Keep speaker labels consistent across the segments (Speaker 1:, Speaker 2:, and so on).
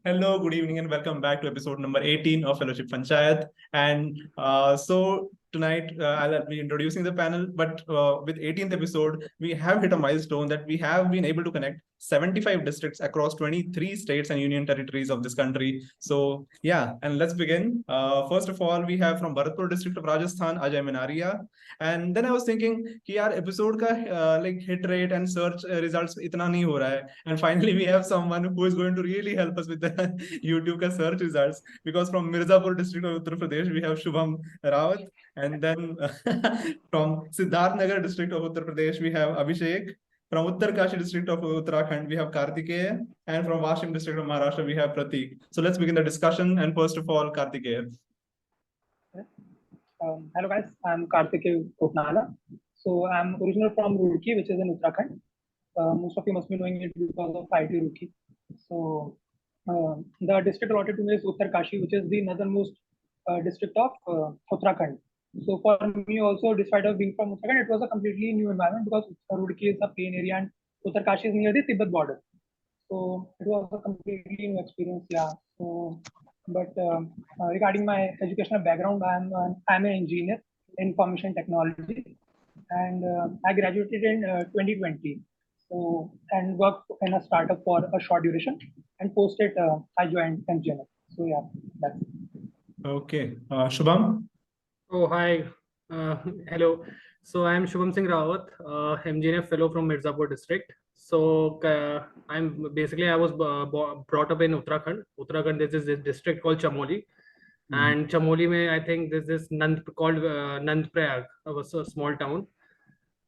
Speaker 1: Hello, good evening, and welcome back to episode number 18 of Fellowship Funchayat. And so tonight I'll be introducing the panel, but with 18th episode, we have hit a milestone that we have been able to connect 75 districts across 23 states and union territories of this country. So yeah, and let's begin. First of all, we have from Bharatpur district of Rajasthan, Ajay Menaria. And then I was thinking कि यार episode का like hit rate and search results इतना नहीं हो रहा है. And finally we have someone who is going to really help us with the YouTube का search results, because from Mirzapur district of Uttar Pradesh we have Shubham Rawat, and then from Siddharthnagar district of Uttar Pradesh we have Abhishek. From Uttarkashi district of Uttarakhand we have Kartikeya, and from Washim district of Maharashtra we have Pratik. So let's begin the discussion. And first of all, Kartikeya.
Speaker 2: Hello guys, I'm Kartikeya Kotnala. So I'm original from Roorkee, which is in Uttarakhand. Most of you must be knowing it because of IT Roorkee. So the district allotted to me is Uttarkashi, which is the northernmost district of Uttarakhand. So for me also, despite of being from Uttarakhand, it was a completely new environment because Roorkee is a plain area and Uttarkashi is near the Tibet border. So it was a completely new experience, yeah. So, but regarding my educational background, I'm an engineer in information technology, and I graduated in 2020. So and worked in a startup for a short duration, and post it I joined MGNF. So yeah, that's it.
Speaker 1: Okay, Shubham.
Speaker 3: Oh, hi. Hello. So I'm Shubham Singh Rawat, MGNF fellow from Mirzapur district. So I was brought up in Uttarakhand. Uttarakhand, there's this district called Chamoli. And Chamoli mein, I think there's this called Nand Prayag, a small town.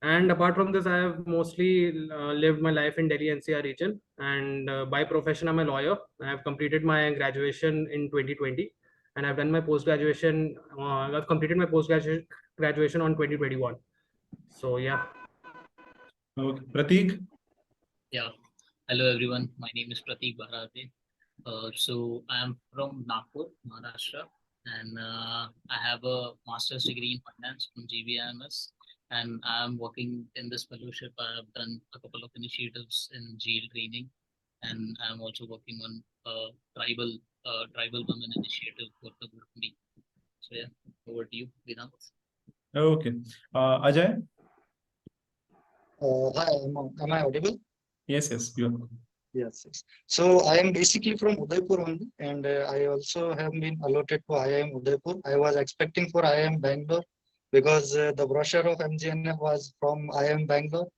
Speaker 3: And apart from this, I have mostly lived my life in Delhi NCR region. And by profession, I'm a lawyer. I have completed my graduation in 2020. And I've done my post-graduation, I've completed my post-graduation on 2021. So yeah.
Speaker 1: Okay. Pratik?
Speaker 4: Yeah. Hello everyone. My name is Pratik Barahate. So I am from Nagpur, Maharashtra, and I have a master's degree in finance from IIMs, and I am working in this fellowship. I have done a couple of initiatives in jail training, and I am also working on tribal women initiative for the Gurkhandi. So yeah, over to you, Vedant.
Speaker 1: Okay. Ajay?
Speaker 5: Hi, am I audible?
Speaker 1: Yes, you are.
Speaker 5: Yes. So I am basically from Udaipur only, and I also have been allotted to IIM Udaipur. I was expecting for IIM Bangalore because the brochure of MGNF was from IIM Bangalore.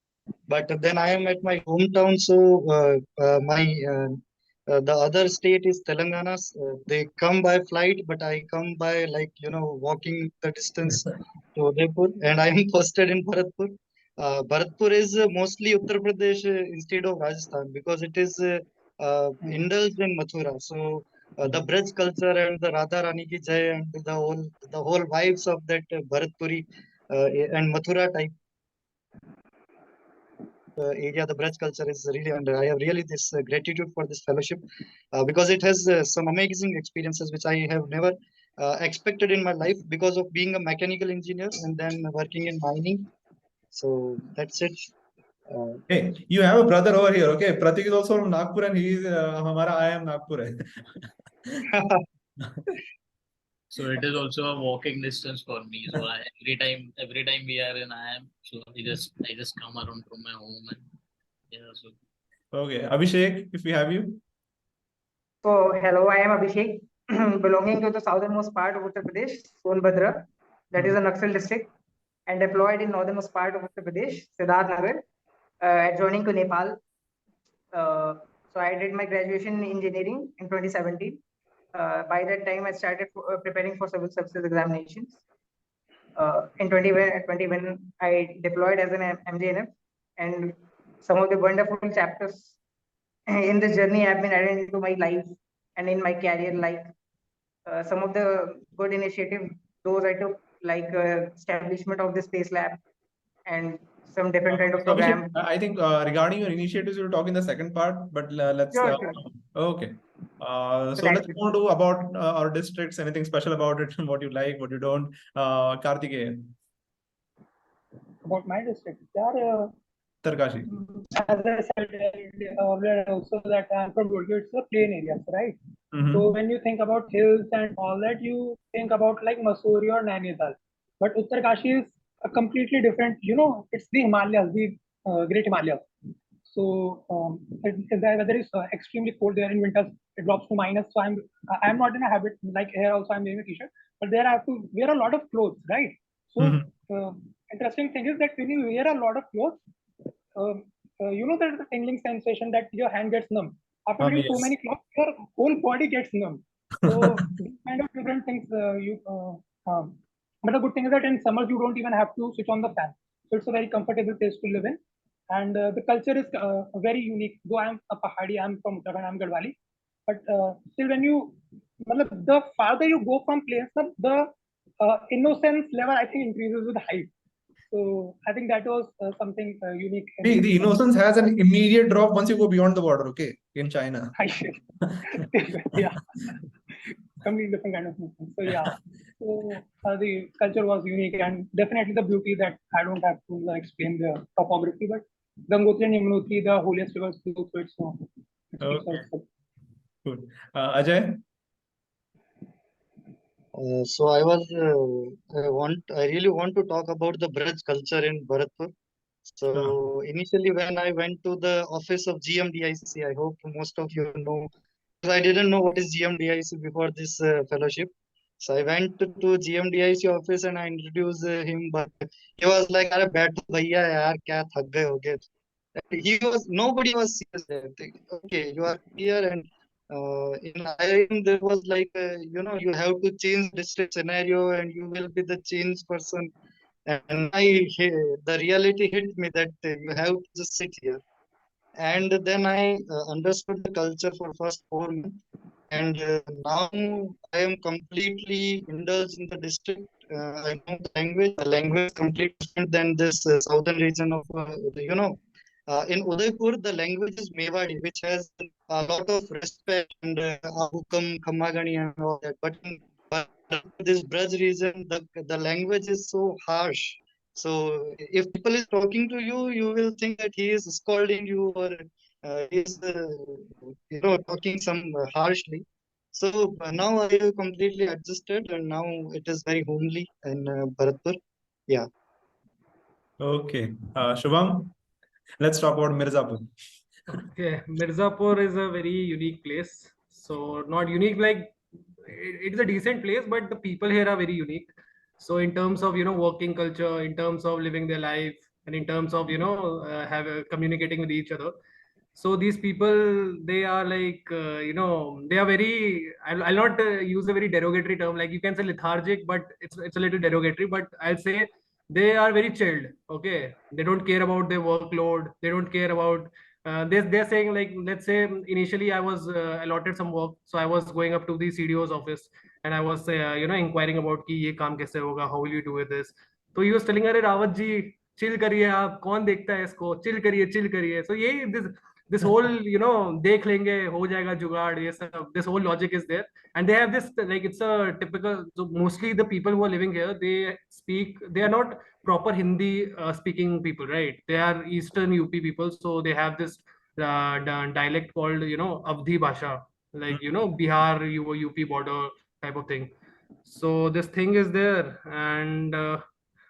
Speaker 5: But then I am at my hometown, so the other state is Telangana. They come by flight, but I come by walking the distance to Udaipur, and I am posted in Bharatpur. Bharatpur is mostly Uttar Pradesh instead of Rajasthan because it is indulged in Mathura. So the Braj culture and the Radha Rani ki Jai and the whole vibes of that Bharatpuri and Mathura type area, the Braj culture is really, and I have really this gratitude for this fellowship because it has some amazing experiences which I have never expected in my life because of being a mechanical engineer and then working in mining. So that's it.
Speaker 1: Hey, you have a brother over here, okay? Pratik is also from Nagpur, and he is I am Nagpur.
Speaker 4: So it is also a walking distance for me. So every time we are in IIM, so I just come around from my home and yeah. So
Speaker 1: Okay, Abhishek, if we have you.
Speaker 6: So hello, I am Abhishek, belonging to the southernmost part of Uttar Pradesh, Sonbhadra, that is a Naxal district, and deployed in northernmost part of Uttar Pradesh, Siddharthnagar, adjoining to Nepal. So I did my graduation in engineering in 2017. By that time, I started preparing for civil services examinations. In 2021, I deployed as an MGNF, and some of the wonderful chapters in this journey have been added into my life and in my career, like some of the good initiatives, those I took, like establishment of the space lab and some different kind of program.
Speaker 1: I think regarding your initiatives, we'll talk in the second part, but let's...
Speaker 6: Sure.
Speaker 1: Okay. So let's move to about our districts, anything special about it, what you like, what you don't. Kartikeya.
Speaker 2: About my district, there
Speaker 1: Uttarkashi.
Speaker 2: As I said earlier also that I'm from Roorkee, it's a plain areas, right? So when you think about hills and all that, you think about like Mussoorie or Nainital. But Uttarkashi is a completely different, it's the Himalayas, the Great Himalayas. So the weather is extremely cold there in winters. It drops to minus. So I'm not in a habit like here also I'm wearing a t-shirt, but there I have to wear a lot of clothes, right? So interesting thing is that when you wear a lot of clothes, there's a tingling sensation that your hand gets numb. After wearing so
Speaker 1: Yes.
Speaker 2: many clothes, your whole body gets numb. So these kind of different things but the good thing is that in summers you don't even have to switch on the fan. So it's a very comfortable place to live in. And the culture is very unique. Though I'm a Pahadi, I'm from Uttarakhand, I'm Gadwali. But still when the farther you go from plains, the innocence level I think increases with height. So I think that was something unique.
Speaker 1: The innocence has an immediate drop once you go beyond the border, okay, in China.
Speaker 2: Yeah, completely different kind of movement. So yeah, so the culture was unique and definitely the beauty that I don't have to explain the topography, but Gangotri and Yamunotri, the holiest rivers flow through it. So it speaks for
Speaker 1: Okay.
Speaker 2: itself.
Speaker 1: Good. Ajay?
Speaker 5: So I really want to talk about the Braj culture in Bharatpur. So initially when I went to the office of GMDIC, I hope most of you know, because I didn't know what is GMDIC before this fellowship. So I went to GMDIC office and I introduced him, but he was like, "Arey बैठो भैया यार क्या थक गए होगे." Nobody was serious there. Okay, you are here and in IIM there was like, you have to change district scenario and you will be the change person. And the reality hit me that you have to just sit here. And then I understood the culture for first 4 months. And now I am completely indulged in the district. I know the language. The language is completely different than this southern region of, in Udaipur, the language is Mewadi, which has a lot of respect and Ahukam, Khammagani and all that. But in this Braj region, the language is so harsh. So if people is talking to you, you will think that he is scolding you or he is, talking some harshly. So now I have completely adjusted and now it is very homely in Bharatpur. Yeah.
Speaker 1: Okay. Shubham, let's talk about Mirzapur.
Speaker 3: Okay, Mirzapur is a very unique place. So not unique like it's a decent place, but the people here are very unique. So in terms of working culture, in terms of living their life, and in terms of have communicating with each other. So these people, they are like they are very. I'll not use a very derogatory term. Like you can say lethargic, but it's a little derogatory. But I'll say they are very chilled. Okay, they don't care about their workload. They don't care about they're saying like, let's say initially I was allotted some work, so I was going up to the CDO's office and I was inquiring about कि ये काम कैसे होगा, how will you do with this. तो he was telling, अरे Rawat ji chill करिए, आप कौन देखता है इसको, चिल करिए. So ये this whole देख लेंगे हो जाएगा जुगाड़, ये सब, this whole logic is there. And they have this like, it's a typical, so mostly the people who are living here, they are not proper Hindi speaking people, right? They are Eastern UP people, so they have this dialect called Avdhi Bhasha, like Bihar, UP border type of thing. So this thing is there, and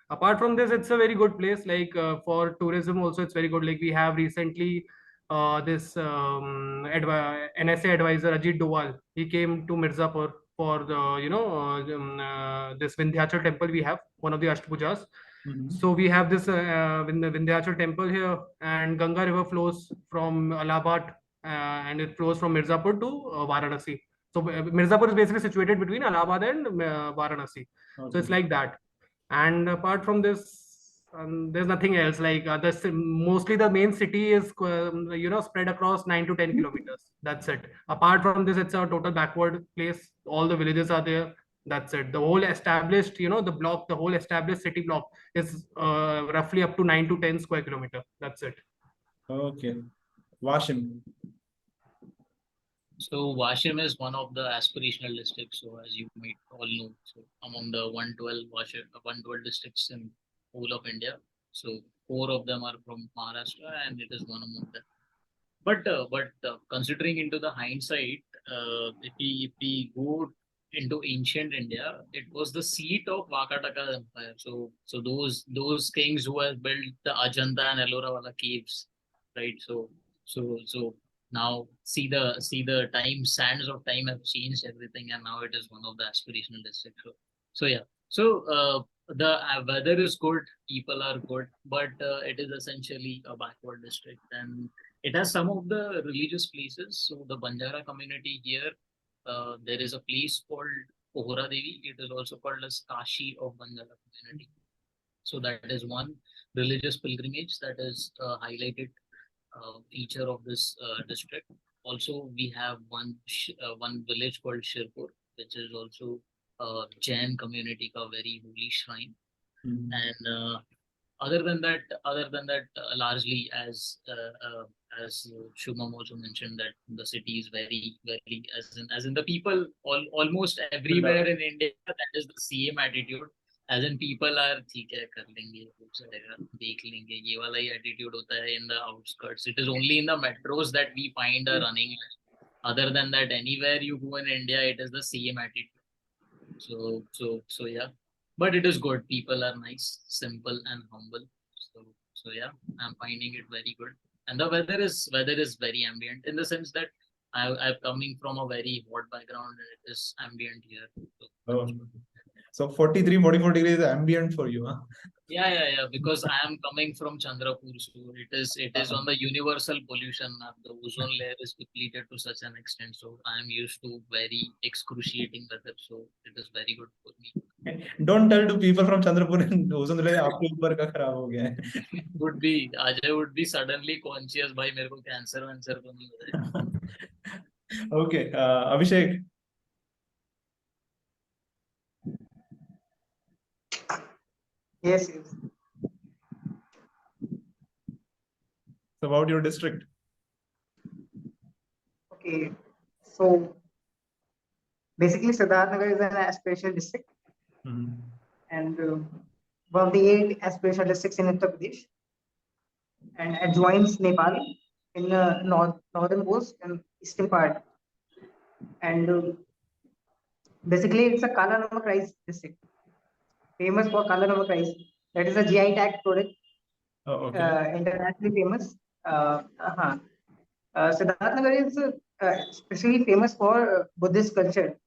Speaker 3: apart from this, it's a very good place. Like for tourism, also it's very good. Like we have recently this NSA advisor Ajit Doval. He came to Mirzapur for the this Vindhyachal temple. We have one of the Ashtapujas. So we have this Vindhyachal temple here, and Ganga river flows from Allahabad and it flows from Mirzapur to Varanasi. So Mirzapur is basically situated between Allahabad and Varanasi.
Speaker 1: Okay.
Speaker 3: So it's like that. And apart from this, there's nothing else. Like mostly the main city is spread across 9 to 10 kilometers. That's it. Apart from this, it's a total backward place. All the villages are there. That's it. The whole established, the whole established city block is roughly up to 9 to 10 square kilometer. That's it.
Speaker 1: Okay. Washim.
Speaker 4: So Washim is one of the aspirational districts. So as you might all know, so among the 112 districts in whole of India. So 4 of them are from Maharashtra, and it is one among them. But considering into the hindsight, if we go into ancient India, it was the seat of Vakataka Empire. So those kings who have built the Ajanta and Ellora wala caves, right? So now see the time, sands of time have changed everything, and now it is one of the aspirational districts. So yeah. The weather is good, people are good, but it is essentially a backward district, and it has some of the religious places. So the Banjara community here, there is a place called Pohora Devi. It is also called as Kashi of Banjara community. So that is one religious pilgrimage that is highlighted feature of this district. Also, we have one village called Shirpur, which is also Jain community ka very holy shrine. And other than that, largely as Shubham also mentioned, that the city is very, very, as in the people almost everywhere in India, that is the same attitude. As in people are ठीक है कर लेंगे हो जाएगा देख लेंगे ये वाला ही attitude होता है in the outskirts. It is only in the metros that we find a running. Other than that, anywhere you go in India, it is the same attitude. So yeah, but it is good. People are nice, simple, and humble. So yeah, I'm finding it very good. And the weather is very ambient in the sense that I'm coming from a very hot background, and it is ambient here.
Speaker 1: So 43, 44 degrees is ambient for you, huh?
Speaker 4: Yeah. Because I am coming from Chandrapur, so it is on the universal pollution map. The ozone layer is depleted to such an extent, so I am used to very excruciating weather. So it is very good for me.
Speaker 1: Don't tell to people from Chandrapur and ozone layer आपके ऊपर का खराब हो गया है.
Speaker 4: Ajay would be suddenly conscious भाई मेरे को cancer तो नहीं हो रहा.
Speaker 1: Okay, Abhishek.
Speaker 6: Yes.
Speaker 1: So about your district.
Speaker 6: Okay. So basically, Siddharthnagar is an aspirational district, and one of the 8 aspirational districts in Uttar Pradesh, and adjoins Nepal in the northern coast and eastern part. And basically, it's a Kala Namak rice district, famous for Kala Namak rice. That is a GI tag product, internationally famous. Siddharthnagar is especially famous for Buddhist culture.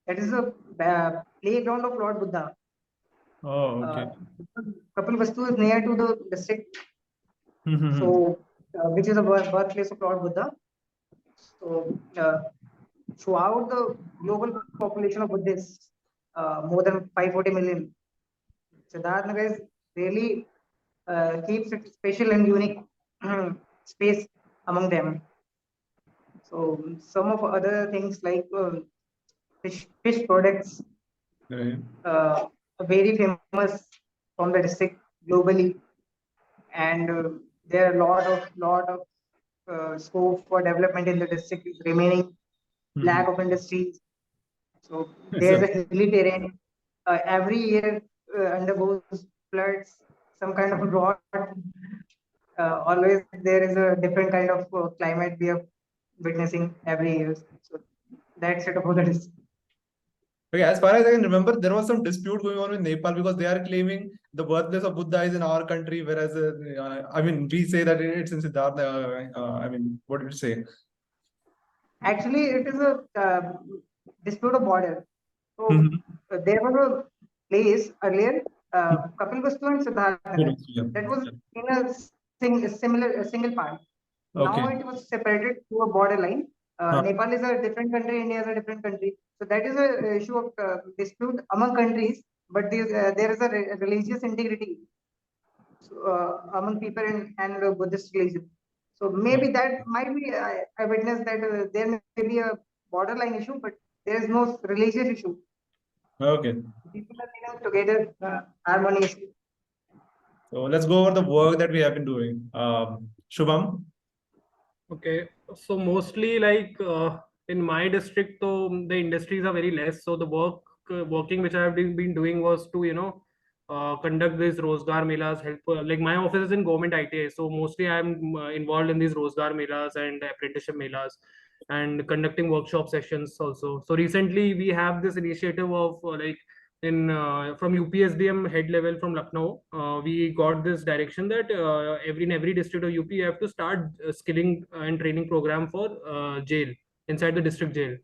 Speaker 6: That is a playground of Lord Buddha.
Speaker 1: Oh, okay.
Speaker 6: Kapilvastu is near to the district, so which is the birthplace of Lord Buddha. So throughout the global population of Buddhists, more than 540 million, Siddharthnagar is really keeps it special and unique space among them. So some of other things like fish products, are very famous from the district globally, and there are lot of scope for development in the district is remaining. Lack of industries. So there's a hilly terrain. Every year undergoes floods, some kind of drought. Always there is a different kind of climate we are witnessing every year. So that's it about the district.
Speaker 1: Okay, as far as I can remember, there was some dispute going on with Nepal because they are claiming the birthplace of Buddha is in our country, whereas I mean we say that it's in Siddhartha. I mean, what did you say?
Speaker 6: Actually, it is a dispute of border. So there was a place earlier, Kapilvastu and Siddharthnagar, that was in a single part. Now it was separated to a borderline. Nepal is a different country, India is a different country. So that is a issue of dispute among countries, but there is a religious integrity among people and Buddhist religion. So maybe that might be I witnessed that there may be a borderline issue, but there is no religious issue.
Speaker 1: Okay.
Speaker 6: People are living together harmoniously.
Speaker 1: So let's go over the work that we have been doing. Shubham.
Speaker 3: Okay, so mostly like in my district, so the industries are very less. So the working which I have been doing was to conduct these Rozgar Melas, help, like my office is in government ITI, so mostly I'm involved in these Rozgar Melas and apprenticeship Melas and conducting workshop sessions also. So recently we have this initiative of like in from UPSDM head level from Lucknow, we got this direction that in every district of UP you have to start skilling and training program for jail inside the district jail.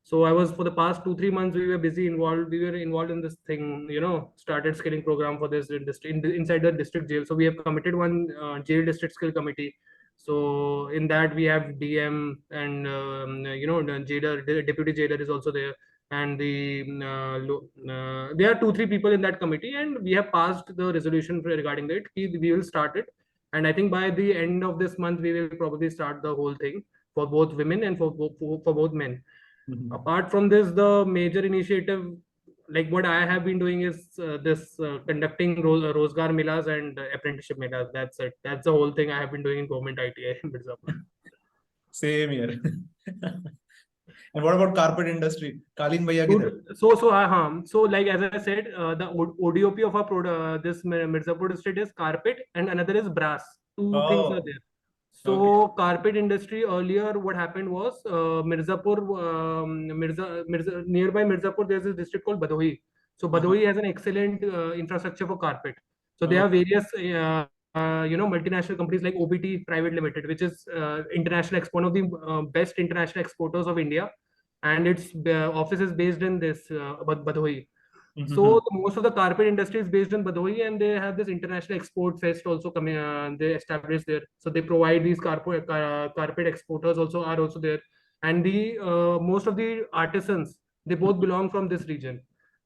Speaker 3: So I was, for the past 2-3 months we were busy involved. We were involved in this thing, started skilling program for this inside the district jail. So we have committed one jail district skill committee. So in that we have DM and the jailer, the deputy jailer is also there, and there are 2-3 people in that committee, and we have passed the resolution regarding that. We will start it, and I think by the end of this month we will probably start the whole thing for both women and for both men. Apart from this, the major initiative, like what I have been doing, is this conducting Rozgar Melas and apprenticeship Melas. That's it. That's the whole thing I have been doing in government ITI in Mirzapur.
Speaker 1: Same here. And what about carpet industry? Kalin Bhaiya kidhar?
Speaker 3: So like as I said, the ODOP of our this Mirzapur district is carpet, and another is brass. Two things are there. So carpet industry, earlier what happened was Mirzapur, nearby Mirzapur, there's a district called Bhadoi. So Bhadoi has an excellent infrastructure for carpet. So there are various multinational companies like OBT Private Limited, which is one of the best international exporters of India, and its office is based in this Bhadoi. So most of the carpet industry is based in Bhadoi, and they have this international export fest also coming. They established there, so they provide these carpet exporters are also there, and the most of the artisans, they both belong from this region,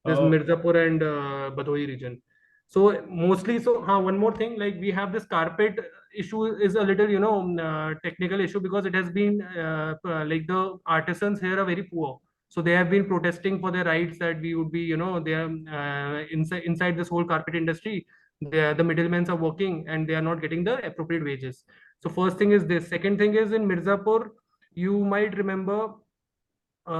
Speaker 3: this Mirzapur and Bhadoi region. So mostly, one more thing, like we have this carpet issue is a little technical issue, because it has been like the artisans here are very poor. So they have been protesting for their rights, that we would be, they are inside this whole carpet industry. The middlemen are working and they are not getting the appropriate wages. So first thing is this. Second thing is, in Mirzapur, you might remember we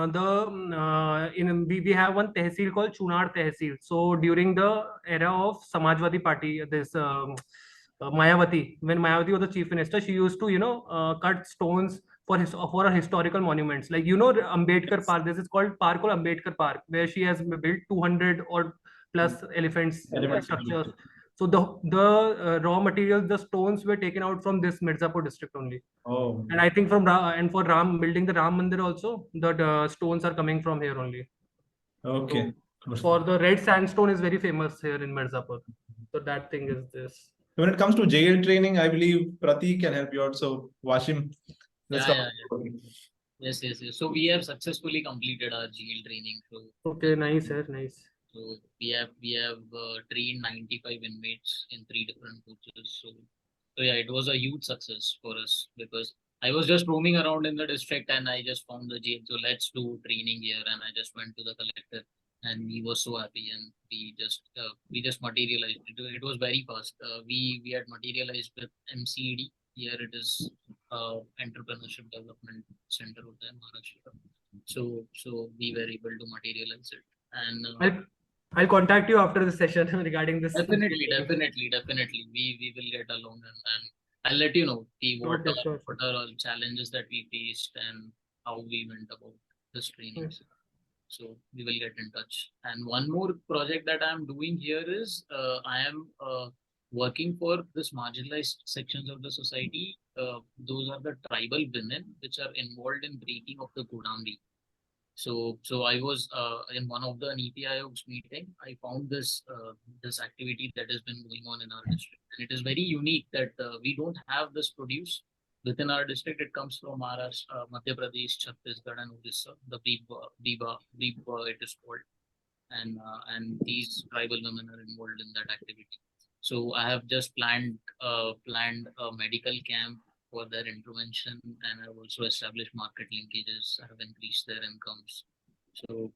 Speaker 3: have one tehsil called Chunar Tehsil. So during the era of Samajwadi Party, this Mayawati, when Mayawati was the chief minister, she used to cut stones for her historical monuments. Like Ambedkar Park, this is called Park called Ambedkar Park, where she has built 200 or plus elephants structures. So the raw materials, the stones were taken out from this Mirzapur district only. And I think for building the Ram Mandir also, the stones are coming from here only.
Speaker 1: Okay.
Speaker 3: So, for the red sandstone is very famous here in Mirzapur. So that thing is this.
Speaker 1: When it comes to jail training, I believe Pratik can help you out. So Washim, let's
Speaker 4: yeah. Yes. So we have successfully completed our jail training. So
Speaker 3: okay, nice, sir, nice.
Speaker 4: So we have trained 95 inmates in 3 different coaches. So yeah, it was a huge success for us, because I was just roaming around in the district and I just found the jail. So let's do training here, and I just went to the collector, and he was so happy, and we just materialized it. It was very fast. We had materialized with MCED. Here it is Entrepreneurship Development Center of the Maharashtra. So we were able to materialize it, and
Speaker 3: I'll contact you after the session regarding this.
Speaker 4: Definitely. We will get along, and I'll let you know what are all challenges that we faced and how we went about this training. Yes. So we will get in touch. And one more project that I'm doing here is I am working for this marginalized sections of the society. Those are the tribal women which are involved in breaking of the Godambi. So I was in one of the NITI Aayog's meeting. I found this activity that has been going on in our district, and it is very unique that we don't have this produce within our district. It comes from Maharashtra, Madhya Pradesh, Chhattisgarh, and Odisha. The Biba it is called, and these tribal women are involved in that activity. So I have just planned a medical camp for their intervention, and I've also established market linkages. I have increased their incomes.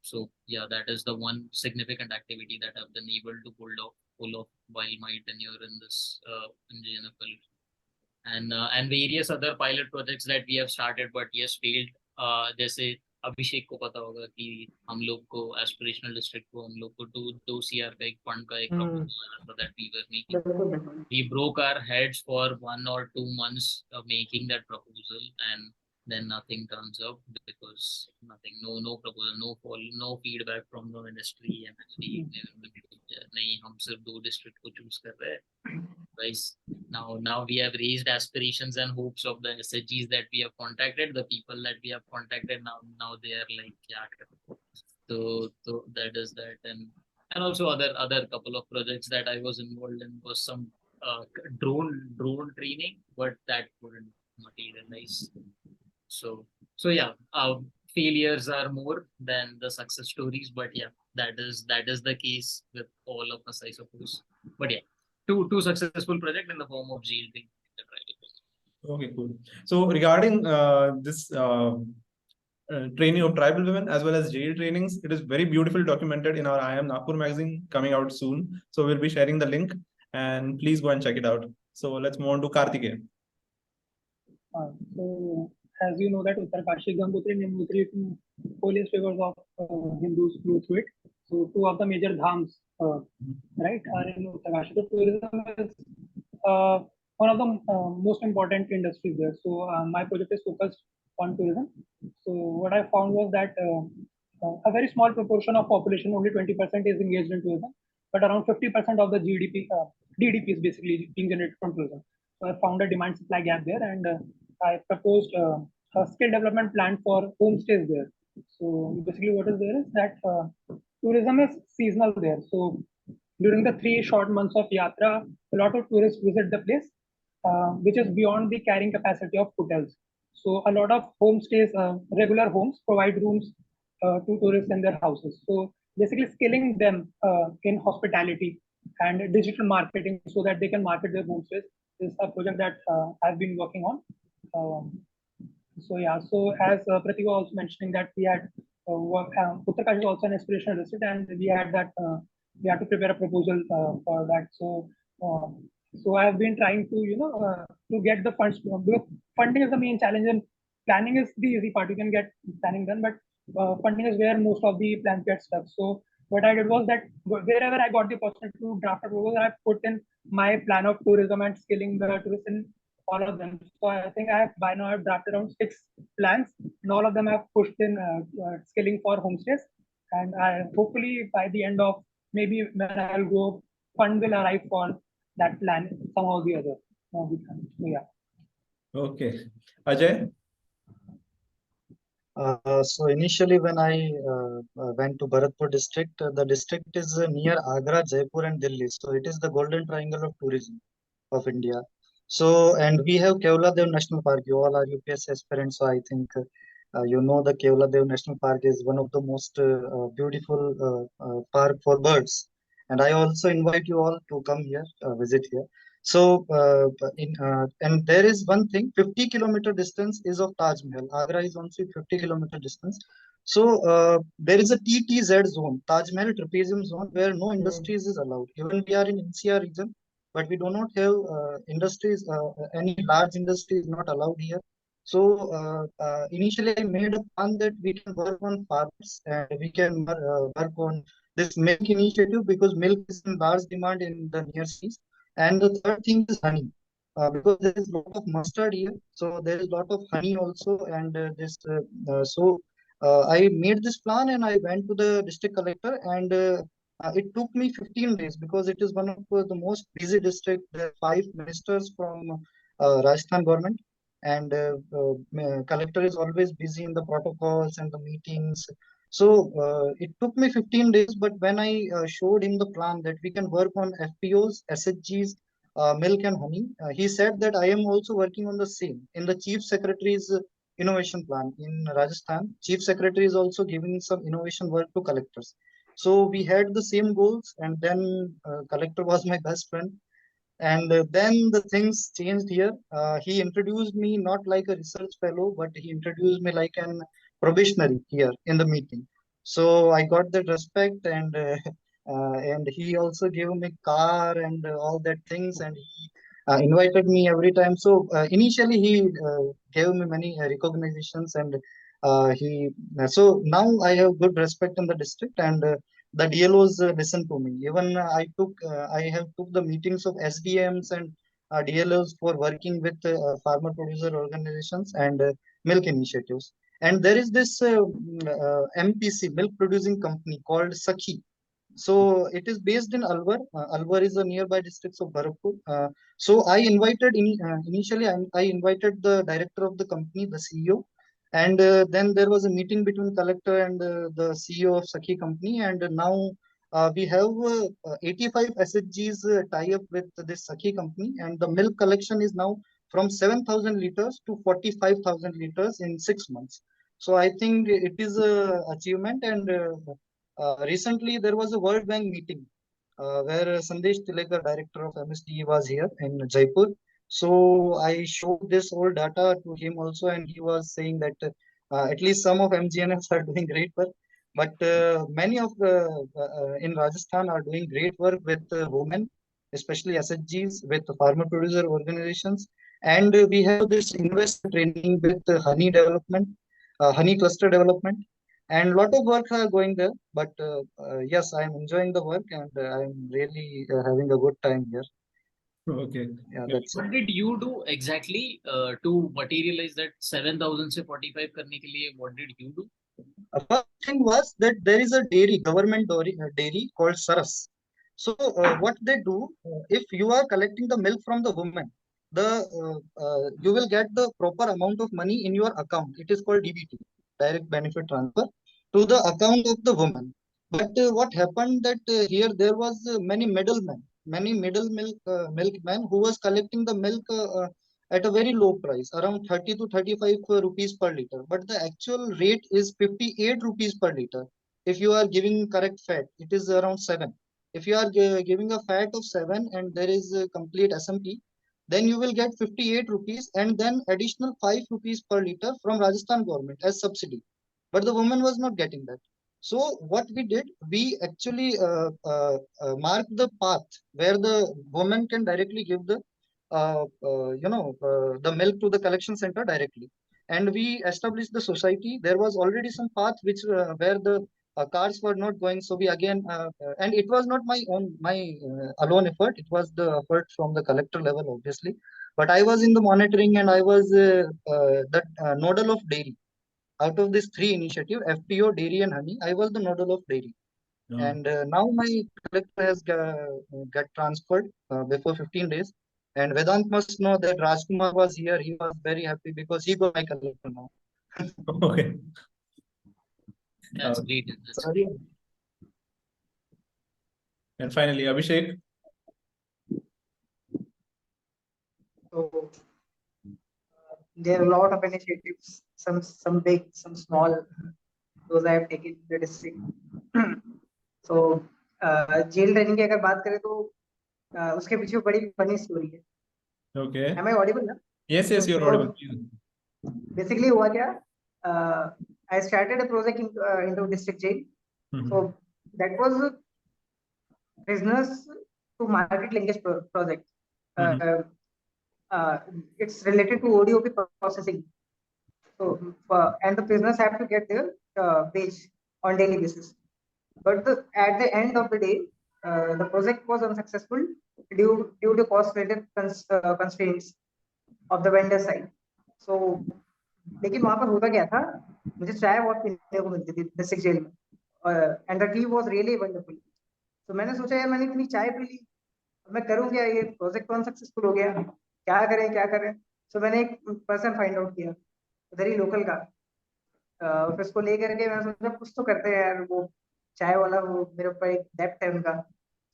Speaker 4: So yeah, that is the one significant activity that I've been able to pull off while my tenure in this MGNF Latur. And various other pilot projects that we have started, but yes, failed. There's अभिषेक को पता होगा कि हम लोग को aspirational district को हम लोग को 2 CR का एक फंड का एक प्रपोजल आया था that we were making. We broke our heads for 1 or 2 months of making that proposal, and then nothing turns up because nothing, no proposal, no feedback from the ministry. MSD नहीं, हम सिर्फ 2 district को choose कर रहे हैं. Guys, now we have raised aspirations and hopes of the SHGs that we have contacted, the people that we have contacted. Now they are like, yeah. So that is that, and also other couple of projects that I was involved in was some drone training, but that wouldn't materialize. So yeah, failures are more than the success stories, but yeah, that is the case with all of us, I suppose. But yeah, two successful project in the form of jail thing.
Speaker 1: Okay, cool. So regarding this training of tribal women as well as jail trainings, it is very beautifully documented in our IIM Nagpur magazine coming out soon. So we'll be sharing the link, and please go and check it out. So let's move on to Kartikeya.
Speaker 2: So as you know that Uttarkashi, Gangotri, and Yamutri, two holiest rivers of Hindus flow through it. So two of the major dhams, right, are in Uttarkashi. So tourism is one of the most important industries there. So my project is focused on tourism. So what I found was that a very small proportion of population, only 20%, is engaged in tourism, but around 50% of the DDP is basically being generated from tourism. So I found a demand supply gap there, and I proposed a skill development plan for homestays there. So basically what is there is that tourism is seasonal there. So during the 3 short months of Yatra, a lot of tourists visit the place, which is beyond the carrying capacity of hotels. So a lot of homestays, regular homes, provide rooms to tourists in their houses. So basically skilling them in hospitality and digital marketing so that they can market their homestays is a project that I've been working on. So yeah, so as Pratik was also mentioning that we had Uttarkashi is also an aspirational district, and we had that we had to prepare a proposal for that. So I have been trying to to get the funds. Because funding is the main challenge, and planning is the easy part. You can get planning done, but funding is where most of the plans get stuck. So what I did was that wherever I got the opportunity to draft a proposal, I put in my plan of tourism and skilling the tourists in all of them. So I think by now I've drafted around 6 plans, and all of them have pushed in skilling for homestays. And hopefully by the end of maybe when I'll go, fund will arrive for that plan somehow or the other. So yeah.
Speaker 1: Okay, Ajay.
Speaker 5: So initially when I went to Bharatpur district, the district is near Agra, Jaipur and Delhi. So it is the golden triangle of tourism of India. So, and we have Kevladev National Park. You all are UPSC aspirants, so I think you know the Kevladev National Park is one of the most beautiful park for birds. And I also invite you all to come here, visit here. So, and there is one thing, 50-kilometer distance is of Taj Mahal. Agra is also 50-kilometer distance. So, there is a TTZ zone, Taj Mahal Trapezium zone, where no industries is allowed. Even we are in NCR region, but we do not have industries, any large industry is not allowed here. So, initially I made a plan that we can work on farms and we can work on this milk initiative because milk is in large demand in the near seas. And the third thing is honey, because there is a lot of mustard here, so there is a lot of honey also. And I made this plan and I went to the district collector, and it took me 15 days because it is one of the most busy district. There are 5 ministers from Rajasthan government, and collector is always busy in the protocols and the meetings. So it took me 15 days, but when I showed him the plan that we can work on FPOs, SHGs, milk and honey, he said that I am also working on the same in the chief secretary's innovation plan in Rajasthan. Chief secretary is also giving some innovation work to collectors. So we had the same goals, and then collector was my best friend. And then the things changed here. He introduced me not like a research fellow, but he introduced me like an probationary here in the meeting. So I got that respect, and he also gave me car and all that things, and he invited me every time. So initially he gave me many recognitions, and So now I have good respect in the district, and the DLOs listen to me. Even I have took the meetings of SDMs and DLOs for working with farmer producer organizations and milk initiatives. And there is this MPC, milk producing company called Sakhi. So it is based in Alwar. Alwar is a nearby district of Bharatpur. So initially I invited the director of the company, the CEO, and then there was a meeting between collector and the CEO of Sakhi company, and now we have 85 SHGs tie up with this Sakhi company, and the milk collection is now from 7,000 liters to 45,000 liters in 6 months. So I think it is a achievement, and recently there was a World Bank meeting where Sandesh Tilekar, director of MSDE, was here in Jaipur. So I showed this old data to him also, and he was saying that at least some of MGNFs are doing great work, but many of the in Rajasthan are doing great work with women, especially SHGs, with farmer producer organizations, and we have this investor training with honey development, honey cluster development, and lot of work are going there. But yes, I am enjoying the work, and I am really having a good time here.
Speaker 1: Okay.
Speaker 5: Yeah, that's it.
Speaker 4: What did you do exactly to materialize that 7,000 से 45 करने के लिए? What did you do?
Speaker 5: First thing was that there is a government dairy called Saras. So what they do, if you are collecting the milk from the woman, you will get the proper amount of money in your account. It is called DBT, direct benefit transfer, to the account of the woman. But what happened that here there was many middle milkmen who was collecting the milk at a very low price, around 30 to 35 rupees per liter. But the actual rate is 58 rupees per liter. If you are giving correct fat, it is around 7. If you are giving a fat of 7 and there is a complete SMP, then you will get 58 rupees and then additional 5 rupees per liter from Rajasthan government as subsidy. But the woman was not getting that. So what we did, we actually marked the path where the woman can directly give the the milk to the collection center directly, and we established the society. There was already some path which where the cars were not going, so we again and it was not my alone effort. It was the effort from the collector level, obviously, but I was in the monitoring, and I was the nodal of dairy. Out of these three initiative, FPO, dairy and honey, I was the nodal of dairy. And now my collector has got transferred before 15 days. And Vedant must know that Rajkumar was here. He was very happy because he got my collector now.
Speaker 1: Okay.
Speaker 4: That's great. That's
Speaker 5: Sorry.
Speaker 4: great.
Speaker 1: And finally, Abhishek.
Speaker 6: So there are a lot of initiatives, some big, some small. Those I have taken in the district. So jail training की अगर बात करें तो उसके पीछे बड़ी funny story है.
Speaker 1: Okay.
Speaker 6: Am I audible now?
Speaker 1: Yes, you're
Speaker 6: So,
Speaker 1: audible.
Speaker 6: basically हुआ क्या? I started a project into district jail. So that was business to market linkage project. It's related to ODOP processing. So and the prisoners have to get their wage on daily basis. But at the end of the day, the project was unsuccessful due to cost-related constraints of the vendor side. So, लेकिन वहाँ पर होता क्या था? मुझे चाय बहुत पीने को मिलती थी डिस्ट्रिक्ट जेल में, and the tea was really wonderful. So मैंने सोचा यार मैंने इतनी चाय पी ली, मैं करूँ क्या? ये प्रोजेक्ट तो अनसक्सेसफुल हो गया, क्या करें? So मैंने एक पर्सन फाइंड आउट किया, उधर ही लोकल का, फिर उसको लेकर के मैंने सोचा कुछ तो करते हैं यार. वो चाय वाला, वो मेरे ऊपर एक डेप्थ है उनका.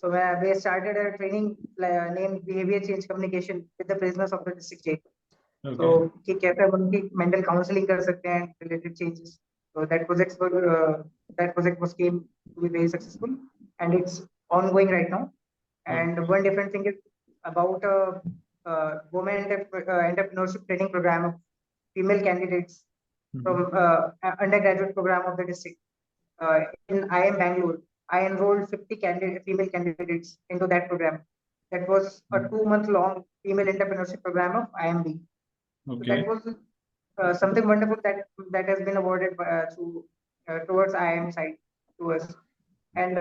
Speaker 6: So we started a training named behavior change communication with the prisoners of the district jail.
Speaker 1: Okay.
Speaker 6: So कि कैसे हम उनकी mental counseling कर सकते हैं, related changes. So that project was came to be very successful, and it's ongoing right now. And one different thing is about women entrepreneurship training program of female candidates from undergraduate program of the district. In IIM Bangalore, I enrolled 50 female candidates into that program. That was a 2-month long female entrepreneurship program of IMB.
Speaker 1: Okay.
Speaker 6: So that was something wonderful that has been awarded towards IIM side to us. And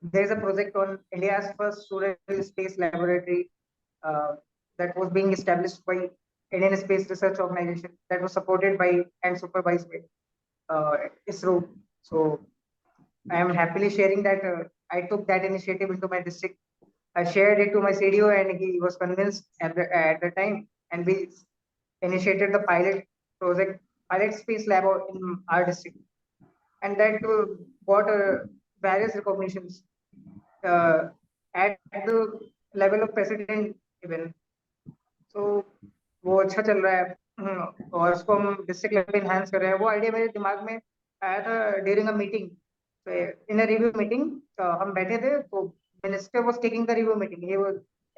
Speaker 6: there's a project on India's first rural space laboratory that was being established by Indian Space Research Organization, that was supported by and supervised by ISRO. So I am happily sharing that I took that initiative into my district. I shared it to my CDO, and he was convinced at the time, and we initiated the pilot space lab in our district, and that got various recognitions at the level of president even. So वो अच्छा चल रहा है, और उसको हम district level पे enhance कर रहे हैं. वो आइडिया मेरे दिमाग में आया था during a meeting. In a review meeting हम बैठे थे, तो minister was taking the review meeting. he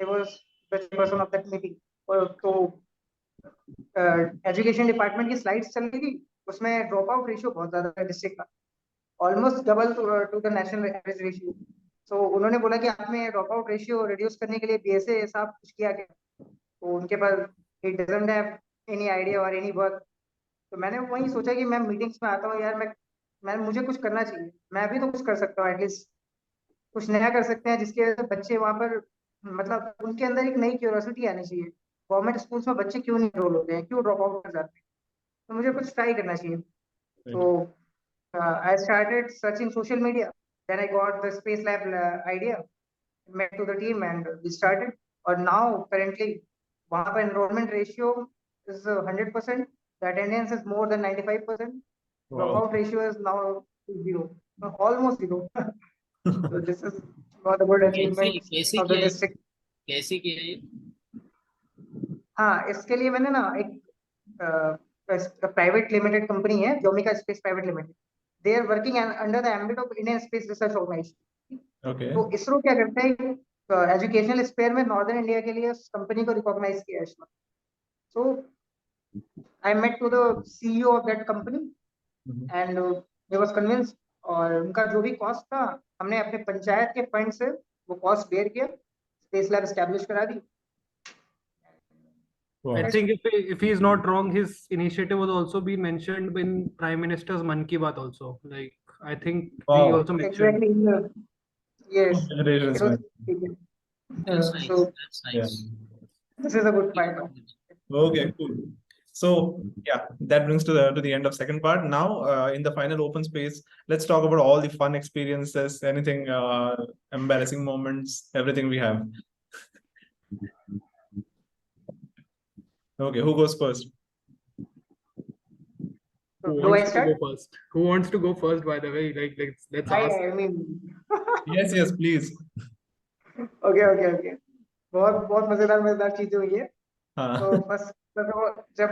Speaker 6: was the chairperson of that meeting. और तो एजुकेशन डिपार्टमेंट की स्लाइड्स चल रही थी, उसमें ड्रॉप आउट रेशियो बहुत ज्यादा है डिस्ट्रिक्ट का, almost double to the national average ratio. So उन्होंने बोला कि आपने ड्रॉप आउट रेशियो रिड्यूस करने के लिए बीएसए साहब कुछ किया क्या? तो उनके पास he doesn't have any idea or any work. तो मैंने वही सोचा कि मैं मीटिंग्स में आता हूँ यार, मैं मुझे कुछ करना चाहिए, मैं भी तो कुछ कर सकता हूँ, एटलीस्ट कुछ नया कर सकते हैं जिसके वजह से बच्चे वहाँ पर, मतलब उनके अंदर एक नई क्यूरियोसिटी आनी चाहिए. गवर्नमेंट स्कूल्स में बच्चे क्यों नहीं एनरोल होते हैं, क्यों ड्रॉप आउट कर जाते हैं? तो मुझे कुछ ट्राई करना चाहिए. तो I started searching social media. Then I got the space lab idea, met to the team, and we started. Or now currently वहाँ पर enrollment ratio is 100%. The attendance is more than 95%. Dropout ratio is now 0, almost 0. So this is not a good achievement of the district.
Speaker 4: कैसे किया ये?
Speaker 6: हाँ, इसके लिए मैंने ना एक प्राइवेट लिमिटेड कंपनी है, Vyomika space private limited. They are working under the ambit of Indian Space Research Organization.
Speaker 1: Okay.
Speaker 6: तो इसरो क्या करता है, एजुकेशनल स्पेयर में नॉर्दर्न इंडिया के लिए उस कंपनी को रिकॉग्नाइज किया है इसमें. So I met to the CEO of that company and he was convinced. और उनका जो भी कॉस्ट था, हमने अपने पंचायत के फंड से वो कॉस्ट बेयर किया, स्पेस लैब एस्टैब्लिश करा दी.
Speaker 1: Wow.
Speaker 3: I think if he is not wrong, his initiative was also been mentioned in Prime Minister's Man Ki Baat also. Like I think he
Speaker 1: Wow.
Speaker 3: also mentioned.
Speaker 6: Exactly. Yes.
Speaker 1: Congratulations,
Speaker 6: It was,
Speaker 1: man.
Speaker 4: That's nice.
Speaker 6: so
Speaker 4: That's nice.
Speaker 6: this is a good part.
Speaker 1: Okay, cool. So yeah, that brings to the end of second part. Now in the final open space, let's talk about all the fun experiences, anything embarrassing moments, everything we have. Okay, who goes first?
Speaker 3: Who
Speaker 6: Do I
Speaker 3: wants to
Speaker 6: start?
Speaker 3: go first? Who wants to go first? By the way, like let's ask.
Speaker 6: I mean,
Speaker 1: Yes, please.
Speaker 6: okay. बहुत मजेदार चीजें हुई है.
Speaker 1: हाँ.
Speaker 6: तो first जब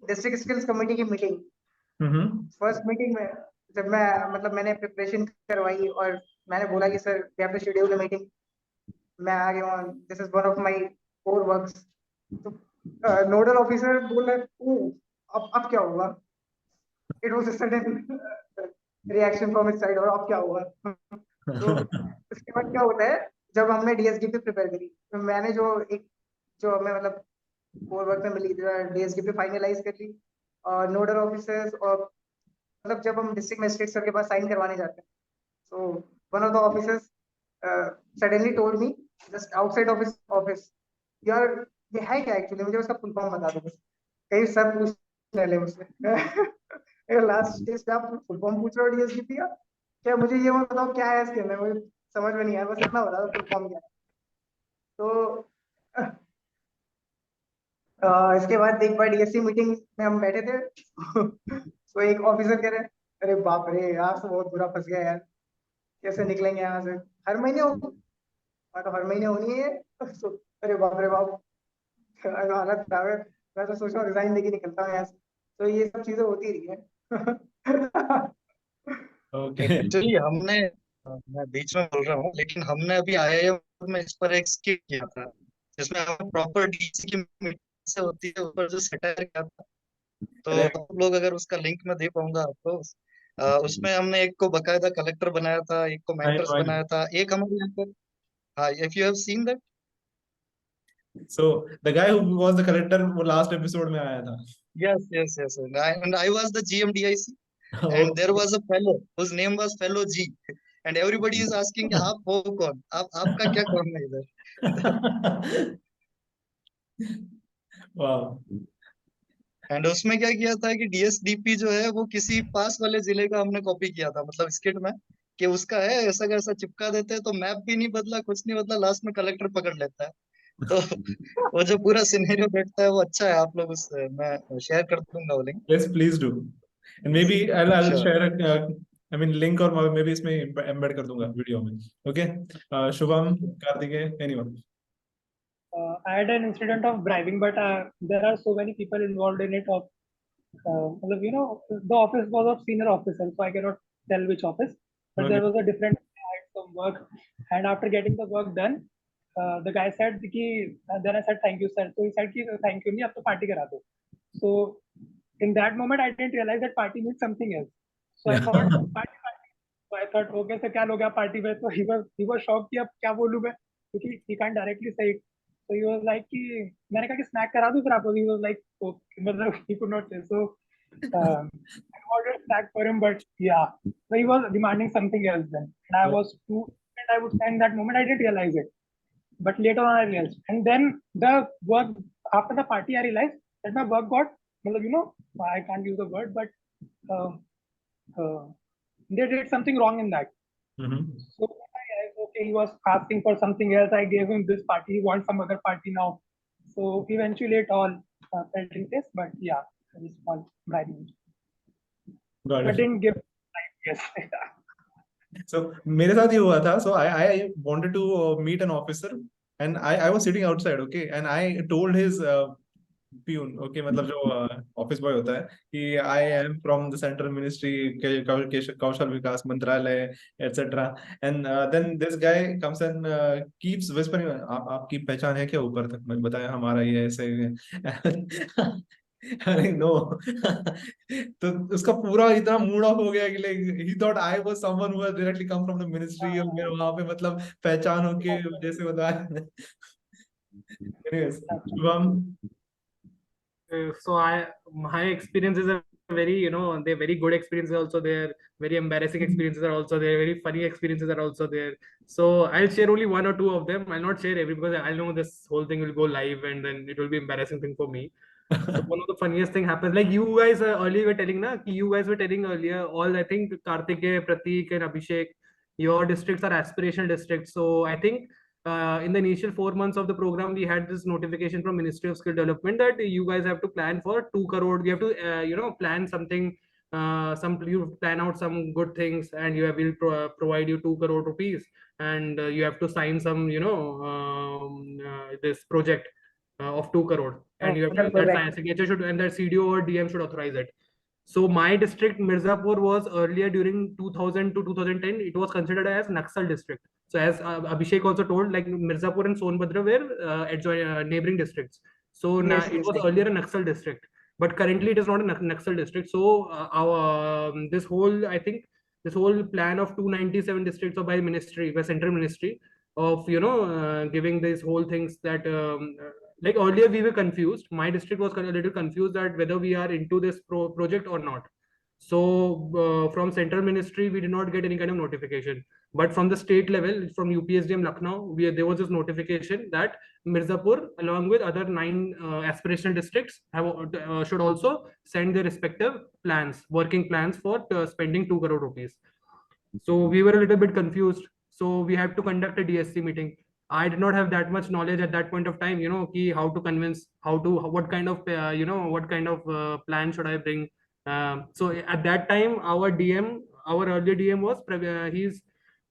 Speaker 6: district skills committee की meeting, first meeting में जब मैंने प्रिपरेशन करवाई और मैंने बोला कि sir we have to schedule a meeting, मैं आ गया हूँ, this is one of my core works. तो नोडल ऑफिसर बोल रहे, अब क्या होगा? It was a sudden reaction from his side, और अब क्या होगा? तो उसके बाद क्या होता है, जब हमने डीएसडीपी प्रिपेयर करी, तो मैंने जो हमें मतलब कोर वर्क में मिली डीएसडीपी फाइनलाइज कर ली. और नोडल ऑफिसर्स, और मतलब जब हम डिस्ट्रिक्ट मजिस्ट्रेट सर के पास साइन करवाने जाते हैं, so one of the officers suddenly told me just outside of his office, यार ये है क्या एक्चुअली, मुझे उसका फुल फॉर्म बता दो बस, कहीं सर पूछ ले मुझसे. लास्ट स्टेज पे आप फुल फॉर्म पूछ रहे हो डीएसडीपी का, क्या मुझे ये मत बताओ क्या है इसके अंदर, मुझे समझ में नहीं आया, बस इतना बता दो फुल फॉर्म क्या है. तो इसके बाद एक बार डीएससी मीटिंग में हम बैठे थे. तो एक ऑफिसर कह रहे, अरे बाप रे यार, तो बहुत बुरा फंस गया यार, कैसे निकलेंगे यहाँ से? हर महीने हर महीने होनी है. तो अरे बाप रे बाप, हालत खराब है, मैं तो सोच रहा हूँ रिजाइन देके निकलता हूँ यहाँ से. तो ये सब चीजें होती रही है.
Speaker 1: Okay.
Speaker 5: एक्चुअली हमने, मैं बीच में बोल रहा हूँ, लेकिन हमने अभी आईआईएम में इस पर एक स्किट किया था, जिसमें हम प्रॉपर डीसी की मीटिंग से होती है ऊपर जो सेटायर किया था. तो आप लोग अगर उसका लिंक मैं दे पाऊंगा आपको, उसमें हमने एक को बकायदा कलेक्टर बनाया था, एक को मेंटर्स
Speaker 1: I know.
Speaker 5: बनाया था, एक हमारे यहाँ पर, हाँ, if you have seen that.
Speaker 1: So the guy who was the collector वो last episode में आया था.
Speaker 5: Yes, yes, yes. And I was the GMDIC, and
Speaker 1: Okay.
Speaker 5: there was a fellow whose name was Fellow G, and everybody is asking कि आप हो कौन? आपका क्या काम है इधर?
Speaker 1: Wow.
Speaker 5: एंड उसमें क्या किया था कि डीएसडीपी जो है वो किसी पास वाले जिले का हमने कॉपी किया था, मतलब स्किट में, कि उसका है ऐसा का ऐसा चिपका देते हैं, तो मैप भी नहीं बदला, कुछ नहीं बदला, लास्ट में कलेक्टर पकड़ लेता है। तो वो जो पूरा सिनेरियो बैठता है वो अच्छा है। आप लोग उस मैं शेयर कर दूंगा वो link.
Speaker 1: Yes, please do. And maybe I'll
Speaker 5: sure.
Speaker 1: share I mean link or maybe इसमें embed कर दूंगा वीडियो में. Okay. Shubham, Kartikeya, anyone?
Speaker 2: I had an incident of bribing, but there are so many people involved in it. You know, the office was of senior officer, so I cannot tell which office. But there
Speaker 1: Okay.
Speaker 2: was a different. I had some work, and after getting the work done, the guy said, then I said, "Thank you, sir." So he said, "Thank you, नहीं, अब तो party करा दो." So in that moment, I didn't realize that party means something else. So I thought party, party. So I thought, okay, so क्या हो गया party में? So he was shocked कि अब क्या बोलूँ मैं, क्योंकि he can't directly say it. So he was like कि मैंने कहा कि snack करा दूँ फिर आपको. He was like, okay, मतलब he could not say. So I ordered snack for him, but yeah, so he was demanding something else then, and I was too. And I would say in that moment I didn't realize it, but later on I realized. And then the work after the party I realized that my work got, you know, I can't use the word, but uh, uh, they did something wrong in that.
Speaker 1: Mm-hmm.
Speaker 2: So okay, he was asking for something else. I gave him this party. He wants some other party now. So eventually it all fell in place. But yeah, it was small bribing.
Speaker 1: Got
Speaker 2: But
Speaker 1: it.
Speaker 2: didn't give. Yes.
Speaker 1: So मेरे साथ ये हुआ था. So I wanted to meet an officer, and I was sitting outside, okay, and I told his peon, okay, मतलब जो office boy होता है कि I am from the central ministry कौशल विकास मंत्रालय etcetera, and then this guy comes and keeps whispering, आपकी पहचान है क्या ऊपर तक, मैं बताया हमारा ये ऐसे अरे नो तो उसका पूरा इतना मूड ऑफ हो गया कि like he thought I was someone who has directly come from the ministry, और मेरे वहां पे मतलब पहचान होके जैसे बताया। Anyways, Shubham.
Speaker 3: So my experiences are very, they're very good experiences also there, very embarrassing experiences are also there, very funny experiences are also there. So I'll share only one or two of them. I'll not share every, because I know this whole thing will go live and then it will be embarrassing thing for me. So one of the funniest thing happens, like you guys earlier were telling, you guys were telling earlier, all I think Kartikeya, Pratik and Abhishek, your districts are aspirational districts. So I think in the initial 4 months of the program, we had this notification from Ministry of Skill Development that you guys have to plan for 2 crore. You have to, plan something, you plan out some good things, and will provide you 2 crore rupees, and you have to sign some, this project of 2 crore, and you have to, that signature should, and that CDO or DM should authorize it. So my district, Mirzapur, was earlier during 2000 to 2010, it was considered as Naxal district. So as Abhishek also told, like Mirzapur and Sonbhadra were neighboring districts. So
Speaker 6: Yes,
Speaker 3: it
Speaker 6: yes,
Speaker 3: was
Speaker 6: right.
Speaker 3: earlier a Naxal district, but currently it is not a Naxal district. So this whole, I think, this whole plan of 297 districts or by ministry, by central ministry, of giving these whole things that like earlier we were confused. My district was kind of a little confused that whether we are into this project or not. So from central ministry we did not get any kind of notification, but from the state level, from UPSDM Lucknow, there was this notification that Mirzapur, along with other 9 aspirational districts, should also send their respective plans, working plans for spending 2 crore rupees. So we were a little bit confused. So we had to conduct a DSC meeting. I did not have that much knowledge at that point of time, how to convince, what kind of, what kind of plan should I bring. So at that time, our earlier DM was,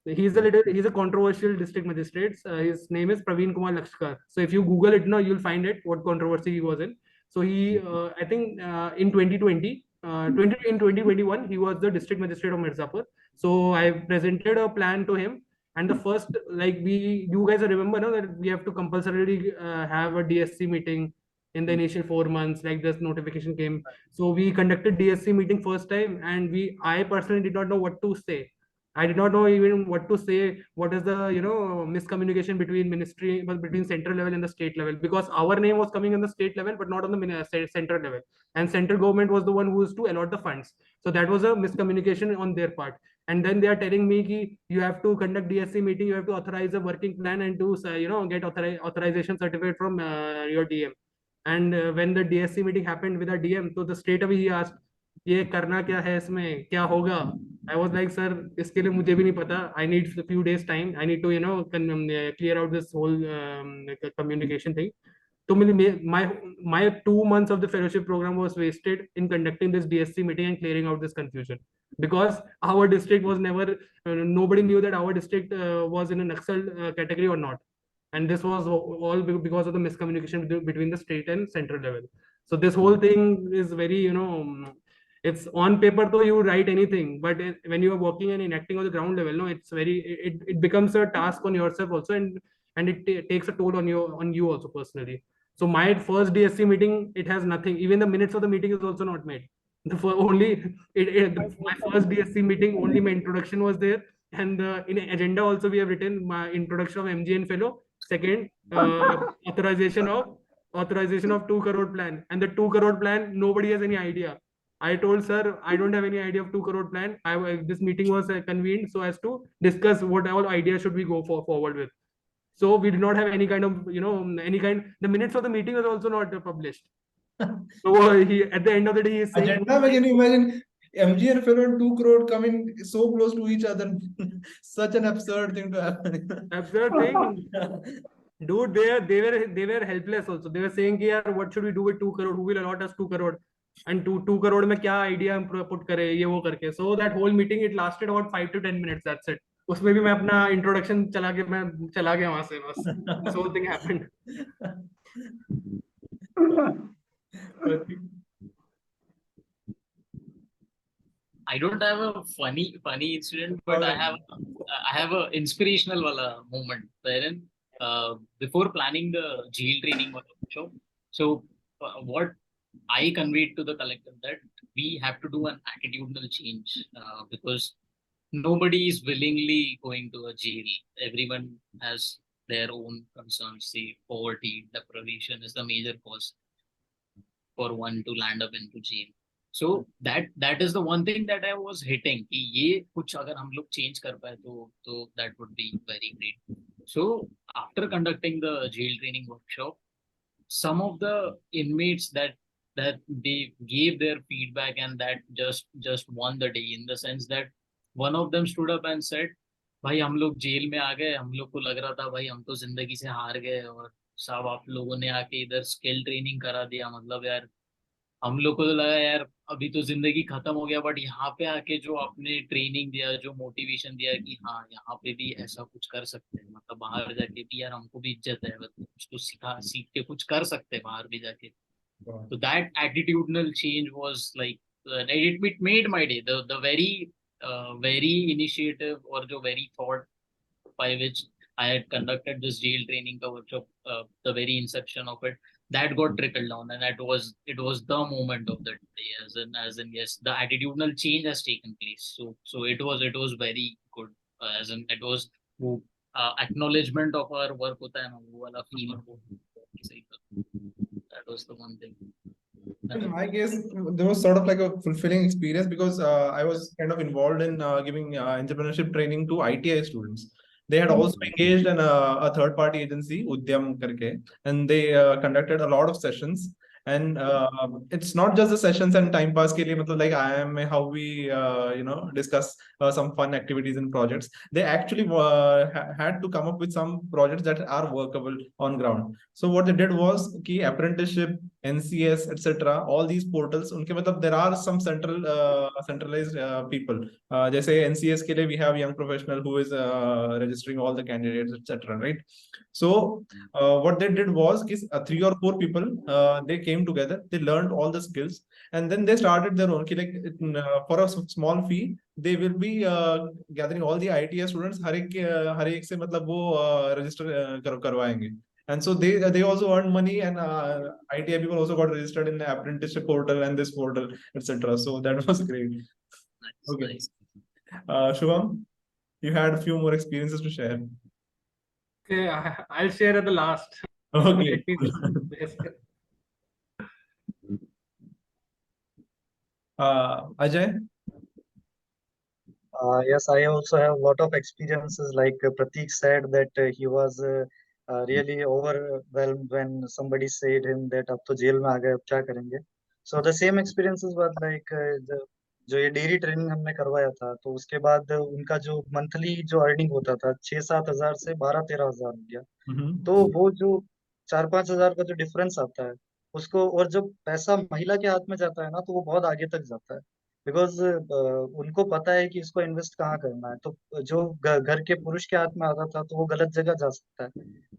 Speaker 3: he's a controversial district magistrate. His name is Praveen Kumar Lakshkar. So if you Google it now, you'll find it, what controversy he was in. So he, I think in 2020, in 2021, he was the district magistrate of Mirzapur. So I presented a plan to him, and the first, like you guys remember, no, that we have to compulsorily have a DSC meeting in the initial 4 months, like this notification came. So we conducted DSC meeting first time, and I personally did not know what to say. I did not know even what to say. What is the miscommunication between ministry, but between central level and the state level, because our name was coming on the state level, but not on the central level, and central government was the one who used to allot the funds. So that was a miscommunication on their part. And then they are telling me ki you have to conduct DSC meeting, you have to authorize a working plan and to get authorization certificate from your DM. And when the DSC meeting happened with our DM, so the straight away he asked, ये करना क्या है इसमें, क्या होगा? I was like, sir, इसके लिए मुझे भी नहीं पता. I need a few days time. I need to clear out this whole communication thing. So my 2 months of the fellowship program was wasted in conducting this DSC meeting and clearing out this confusion, because our district was never nobody knew that our district was in a Naxal category or not, and this was all because of the miscommunication between the state and central level. So this whole thing is very it's on paper though you write anything, but when you are working and enacting on the ground level, no, it's very it becomes a task on yourself also, and it takes a toll on you also personally. So my first DSC meeting, it has nothing. Even the minutes of the meeting is also not made. My first DSC meeting, only my introduction was there, and in agenda also we have written my introduction of MGN fellow. Second, authorization of 2 crore plan, and the 2 crore plan, nobody has any idea. I told sir, I don't have any idea of 2 crore plan. This meeting was convened so as to discuss what all ideas should we go forward with. So we did not have any kind of the minutes of the meeting was also not published. So he, at the end of the day, he is saying,
Speaker 1: agenda, can you imagine MGN fellow and 2 crore coming so close to each other? Such an absurd thing to happen.
Speaker 3: Absurd thing. Dude, they were helpless also. They were saying, yaar, what should we do with 2 crore? Who will allot us 2 crore? And 2 crore mein kya idea हम put करें ये वो करके. So that whole meeting, it lasted about 5 to 10 minutes. That's it. उसमें भी मैं अपना introduction मैं चला गया वहां से बस. This whole thing happened.
Speaker 4: I don't have a funny incident, but I have a inspirational moment wherein before planning the jail training workshop, so what I conveyed to the collective that we have to do an attitudinal change because nobody is willingly going to a jail. Everyone has their own concerns. Say poverty, deprivation is the major cause for one to land up into jail. So that is the one thing that I was hitting. कि ये कुछ अगर हम लोग change कर पाए तो that would be very great. So after conducting the jail training workshop, some of the inmates that they gave their feedback and that just won the day, in the sense that one of them stood up and said, भाई हम लोग jail में आ गए, हम लोग को लग रहा था भाई हम तो जिंदगी से हार गए और साहब आप लोगों ने आके इधर स्किल ट्रेनिंग करा दिया, मतलब यार हम लोग को तो लगा यार अभी तो जिंदगी खत्म हो गया, बट यहाँ पे आके जो आपने ट्रेनिंग दिया, जो मोटिवेशन दिया कि हाँ यहाँ पे भी ऐसा कुछ कर सकते हैं, मतलब बाहर जाके भी यार हमको भी इज्जत है, मतलब कुछ तो सीख के कुछ कर सकते हैं बाहर भी जाके. So that attitudinal change was like it made my day. The very initiative or the very thought by which I had conducted this jail training workshop, the very inception of it, that got trickled down, and it was the moment of the day, as in yes, the attitudinal change has taken place. So it was very good, as in it was acknowledgement of our work hota hai na, wo wala feel. That was the one thing.
Speaker 1: In my case, there was sort of like a fulfilling experience because I was kind of involved in giving entrepreneurship training to ITI students. They had also engaged in a third-party agency, Udyam karke, and they conducted a lot of sessions. And it's not just the sessions and time pass ke liye, matlab like IIM mein how we discuss some fun activities and projects. They actually had to come up with some projects that are workable on ground. So what they did was ki apprenticeship, NCS, etc. All these portals, unke matlab there are some centralized people. जैसे NCS के लिए we have young professional who is registering all the candidates, etc. Right? So what they did was 3 or 4 people they came together, they learned all the skills, and then they started their own. Like for a small fee, they will be gathering all the ITI students. हर एक से मतलब वो register करवाएंगे. And so they also earned money, and ITI people also got registered in the apprenticeship portal and this portal, etc. So that was great. Okay. Shubham? you had a few more experiences to share.
Speaker 3: Okay, I'll share at the last.
Speaker 1: Okay.
Speaker 3: Let me just-
Speaker 1: Ajay?
Speaker 5: Yes, I also have a lot of experiences. Like Pratik said that he was really overwhelmed when somebody said him that अब तो jail में आ गए अब क्या करेंगे. So the same experiences was like जो ये dairy training हमने करवाया था तो उसके बाद उनका जो मंथली जो अर्निंग होता था 6-7 हजार से 12-13 हजार हो गया. तो वो जो 4-5 हजार का जो डिफरेंस आता है उसको, और जब पैसा महिला के हाथ में जाता है ना तो वो बहुत आगे तक जाता है. बिकॉज उनको पता है कि इसको इन्वेस्ट कहाँ करना है. तो जो घर के पुरुष के हाथ में आता था तो वो गलत जगह जा सकता है,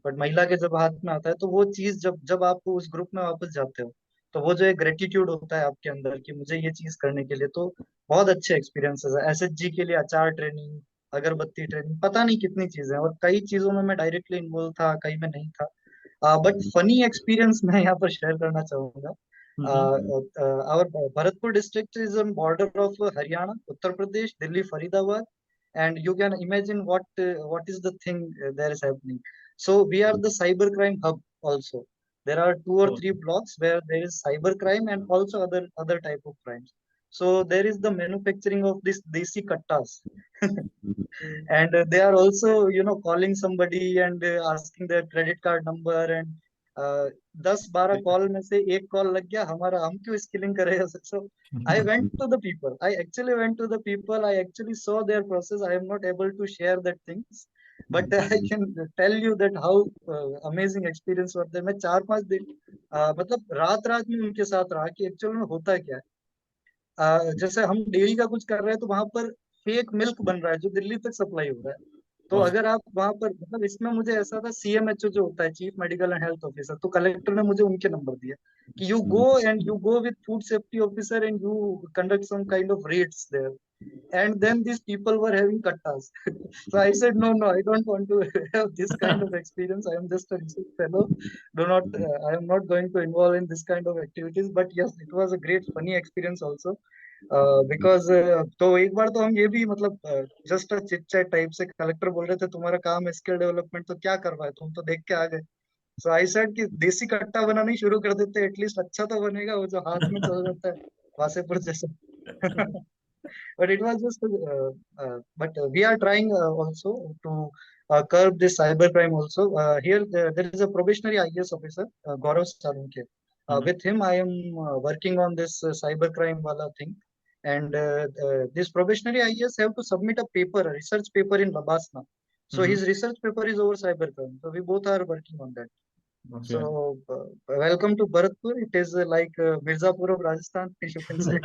Speaker 5: बट महिला के जब हाथ में आता है तो वो चीज जब जब आप उस ग्रुप में वापस जाते हो तो वो जो एक ग्रेटिट्यूड होता है आपके अंदर कि मुझे ये चीज करने के लिए, तो बहुत अच्छे एक्सपीरियंसेस है. एसएचजी के लिए अचार ट्रेनिंग, अगरबत्ती ट्रेनिंग, पता नहीं कितनी चीजें, और कई चीजों में मैं डायरेक्टली इन्वॉल्व था, कई में नहीं था. बट फनी एक्सपीरियंस मैं यहाँ पर शेयर करना चाहूंगा. Our Bharatpur district is on border of Haryana, Uttar Pradesh, Delhi, Faridabad, and you can imagine what is the thing there is happening. So we are the cybercrime hub also. There are 2 or 3 blocks where there is cybercrime and also other type of crimes. So there is the manufacturing of this desi kattas. And they are also calling somebody and asking their credit card number, and 10-12 call में से एक call लग गया हमारा, हम क्यों skilling करें. So I went to the people, I actually went to the people, I actually saw their process. I am not able to share that things, but I can tell you that how amazing experience होता है. मैं 4-5 दिन मतलब रात रात में उनके साथ रहा कि एक्चुअल में होता क्या है. जैसे हम डेयरी का कुछ कर रहे हैं तो वहां पर फेक मिल्क बन रहा है जो दिल्ली तक सप्लाई हो रहा है. तो अगर आप वहां पर, मतलब इसमें मुझे ऐसा था, सीएमएचओ जो होता है, chief medical and health officer, तो कलेक्टर ने मुझे उनके नंबर दिया कि you go with food safety officer and you conduct some kind of raids there. And then these people were having kattas. So I said, no, I don't want to have this kind of experience. I am just a research fellow. I am not going to involve in this kind of activities. But yes, it was a great funny experience also. Because तो एक बार तो हम ये भी मतलब just a chit chat type से, collector बोल रहे थे तुम्हारा काम है स्किल डेवलपमेंट, तो क्या करवाए, तुम तो देख के आ गए. सो आई सेड कि देसी कट्टा बनाना ही शुरू कर देते, एटलीस्ट अच्छा तो बनेगा, वो जो हाथ में चल जाता है वासेपुर जैसे. But it was just but we are trying also to curb this cybercrime also. Here there is a probationary IAS officer, Gaurav Salunke. With him I am working on this cybercrime wala thing. And this probationary IAS have to submit a paper, a research paper in Labasna. So his research paper is over cybercrime. So we both are working on that.
Speaker 1: Okay.
Speaker 5: So welcome to Bharatpur. It is like Mirzapur of Rajasthan, you can say.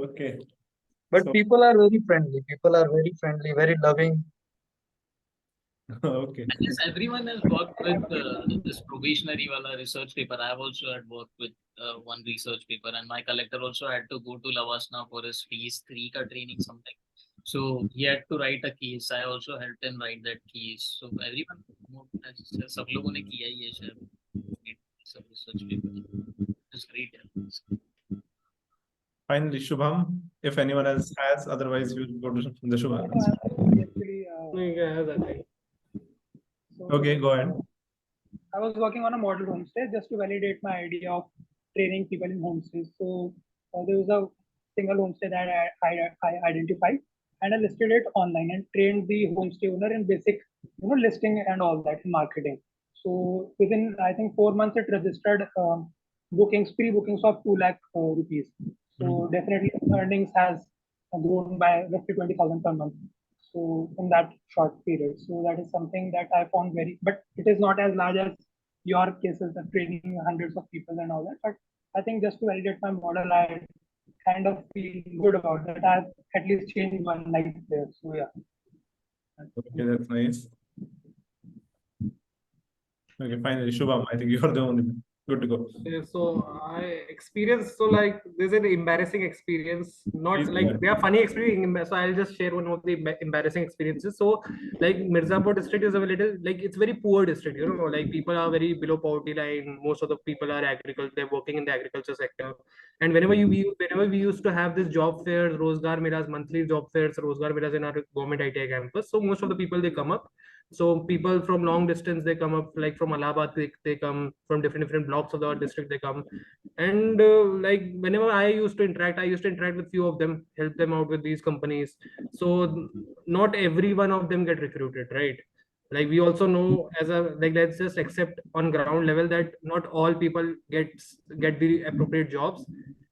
Speaker 1: Okay.
Speaker 5: But
Speaker 1: So-
Speaker 5: people are very friendly. People are very friendly, very loving.
Speaker 1: Okay.
Speaker 4: I guess everyone has worked with this probationary wala research paper. I have also had worked with one research paper, and my collector also had to go to Lavasna for his phase 3 ka training something. So he had to write a case. I also helped him write that case. So everyone, सब लोगों ने किया ही है शायद सब research paper. It's great.
Speaker 1: Finally, Shubham, if anyone else has, otherwise we'll go to the Shubham.
Speaker 2: Actually, so,
Speaker 1: Okay, go ahead.
Speaker 2: I was working on a model homestay just to validate my idea of training people in homestays. So there was a single homestay that I identified, and I listed it online and trained the homestay owner in basic, listing and all that in marketing. So within, I think, 4 months, it registered pre-bookings of 2 lakh rupees. So definitely earnings has grown by roughly 20,000 per month. So in that short period, so that is something that I found but it is not as large as your cases of training hundreds of people and all that. But I think just to validate my model, I kind of feel good about that. I've at least changed one life there. So yeah.
Speaker 1: Okay, that's nice. Okay, finally, Shubham, I think you're the only good to go.
Speaker 3: So I experienced, so like there's an embarrassing experience, not
Speaker 1: Please
Speaker 3: like
Speaker 1: go ahead.
Speaker 3: they are funny experience. So I'll just share one of the embarrassing experiences. So like Mirzapur district is a little, like it's very poor district, you know, like people are very below poverty line. Most of the people are agriculture, they're working in the agriculture sector. And whenever we used to have this job fairs, Rozgar Melas, monthly job fairs, Rozgar Melas in our government ITI campus. So most of the people, they come up. So people from long distance, they come up, like from Allahabad, they come from different blocks of the district, they come. And like whenever I used to interact with few of them, help them out with these companies. So not every one of them get recruited, right? Like we also know, as a, like, let's just accept on ground level that not all people get the appropriate jobs.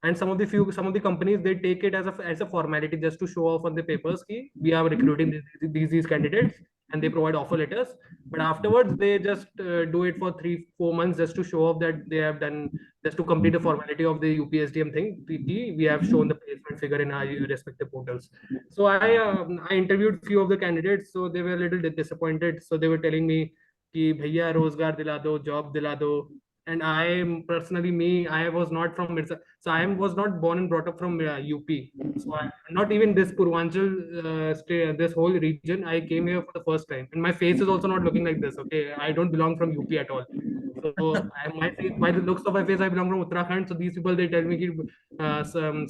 Speaker 3: And some of the companies, they take it as a formality, just to show off on the papers ki we are recruiting these candidates, and they provide offer letters. But afterwards they just do it for 3-4 months, just to show off that they have done, just to complete the formality of the UPSDM thing. We have shown the placement figure in our respective portals. So I interviewed few of the candidates, so they were a little disappointed. So they were telling me कि भैया रोजगार दिला दो, job दिला दो. And I personally, I was not from Mirza, so was not born and brought up from UP. So not even this Purvanchal this whole region. I came here for the first time, and my face is also not looking like this. Okay, I don't belong from UP at all. So my face, by the looks of my face, I belong from Uttarakhand. So these people, they tell me कि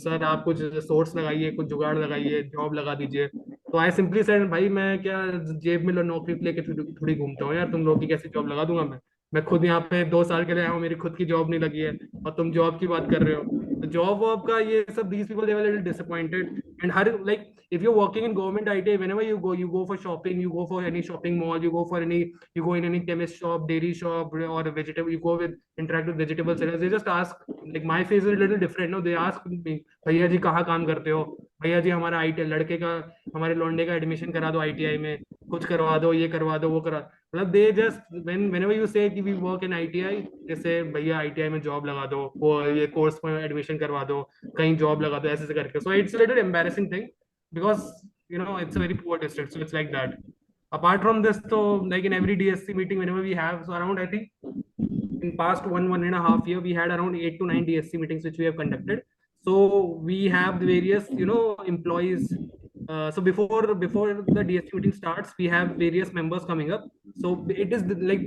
Speaker 3: sir आप कुछ source लगाइए, कुछ जुगाड़ लगाइए, job लगा दीजिए. तो I simply said, भाई मैं क्या जेब में नौकरी लेके थोड़ी घूमता हूँ यार, तुम लोग की कैसे जॉब लगा दूंगा मैं खुद यहाँ पे 2 साल के लिए आया हूँ, मेरी खुद की जॉब नहीं लगी है, और तुम जॉब की बात कर रहे हो. तो जॉब वॉब का ये सब, these people, they were a little disappointed. And her, like, if you're working in government ITI, whenever you go for shopping, you go for any shopping mall, you go in any chemist shop, dairy shop, or a vegetable, you go with interact with vegetable sellers, they just ask, like my face is a little different, no, they ask me, भैया जी कहाँ काम करते हो, भैया जी हमारा ITI लड़के का, हमारे लौंडे का एडमिशन करा दो ITI में, कुछ करवा दो, ये करवा दो, वो करा. मतलब they just, whenever you say कि we work in ITI, जैसे भैया ITI में जॉब लगा दो, वो ये कोर्स में एडमिशन करवा दो, कहीं जॉब लगा दो, ऐसे ऐसे करके. So it's a little embarrassing thing, because you know it's a very poor district, so it's like that. Apart from this, so like in every DSC meeting, whenever we have, so around, I think in past 1.5 year, we had around 8 to 9 DSC meetings which we have conducted. So we have the various, you know, employees. So before the DSC meeting starts, we have various members coming up. So it is like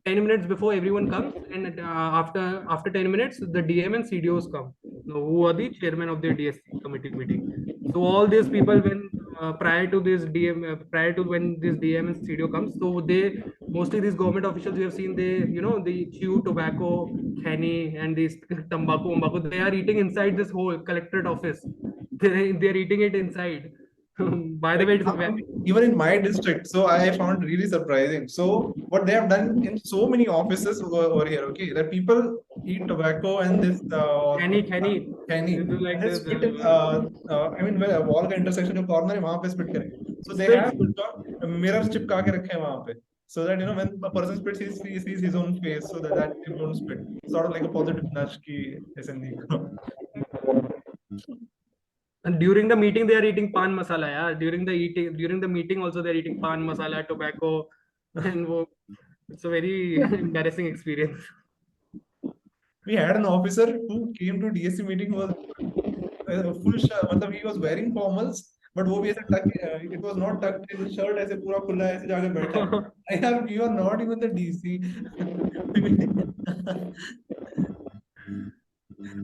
Speaker 3: 10 minutes before everyone comes, and after 10 minutes, the DM and CDOs come, who are the chairman of the DSC committee meeting. So all these people, when prior to this prior to when this DM and CDO comes, so they mostly, these government officials we have seen, they chew tobacco, khani, and these tobacco, they are eating inside this whole collectorate office. They're eating it inside. By the way,
Speaker 1: even in my district, so I found really surprising. So what they have done in so many offices over here, okay, that people eat tobacco and this
Speaker 3: khani.
Speaker 1: Like this, I mean, wall का intersection जो corner है वहाँ पे spit करेंगे. So they have mirrors चिपका के रखे हैं वहाँ पे, so that when a person spits, he sees his own face, so that he won't spit. Sort of like a positive nudge कि ऐसे नहीं करो.
Speaker 3: And during the meeting, they are eating pan masala. Yeah, during the meeting also, they are eating pan masala, tobacco, and it's a very embarrassing experience.
Speaker 1: We had an officer who came to DSC meeting, was full shirt, he was wearing formals, but वो भी ऐसे tuck, it was not tucked, his shirt ऐसे पूरा खुला ऐसे जाके बैठा. I have, you are not even the DC.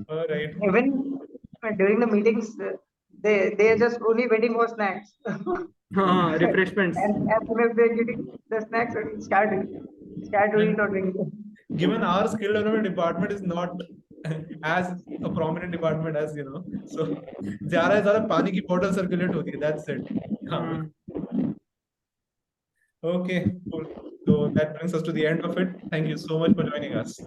Speaker 1: All right.
Speaker 6: Even during the meetings, they are just only waiting for snacks.
Speaker 3: Refreshments.
Speaker 6: And as soon as they're getting the snacks, start to eat or drink.
Speaker 1: Given our skill development department is not as a prominent department as, so ज़्यादा पानी की bottle circulate होती है, that's it. Okay, cool. So that brings us to the end of it. Thank you so much for joining us.